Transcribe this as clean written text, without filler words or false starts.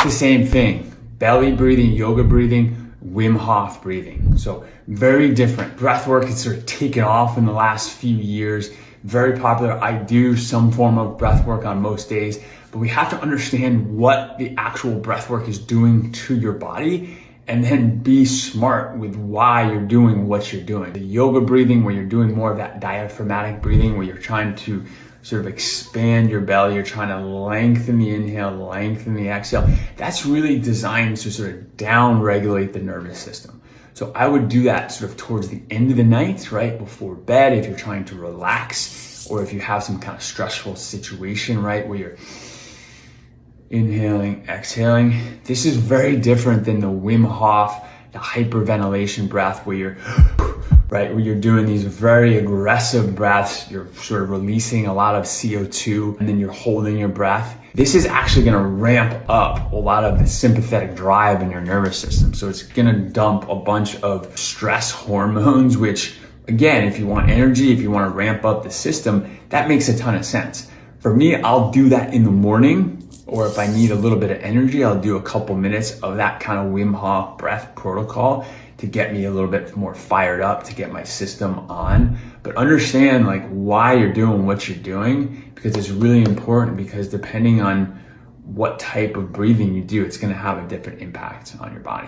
the same thing. Belly breathing, yoga breathing, Wim Hof breathing. So very different. Breath work has sort of taken off in the last few years. Very popular. I do some form of breath work on most days, but we have to understand what the actual breath work is doing to your body and then be smart with why you're doing what you're doing. The yoga breathing, where you're doing more of that diaphragmatic breathing, where you're trying to sort of expand your belly, you're trying to lengthen the inhale, lengthen the exhale. That's really designed to sort of down regulate the nervous system. So I would do that sort of towards the end of the night, right before bed, if you're trying to relax, or if you have some kind of stressful situation, right, where you're inhaling, exhaling. This is very different than the Wim Hof, the hyperventilation breath, where you're right, where you're doing these very aggressive breaths, you're sort of releasing a lot of CO2 and then you're holding your breath. This is actually gonna ramp up a lot of the sympathetic drive in your nervous system. So it's gonna dump a bunch of stress hormones, which again, if you want energy, if you wanna ramp up the system, that makes a ton of sense. For me, I'll do that in the morning, or if I need a little bit of energy, I'll do a couple minutes of that kind of Wim Hof breath protocol to get me a little bit more fired up, to get my system on. But understand like why you're doing what you're doing, because it's really important, because depending on what type of breathing you do, it's gonna have a different impact on your body.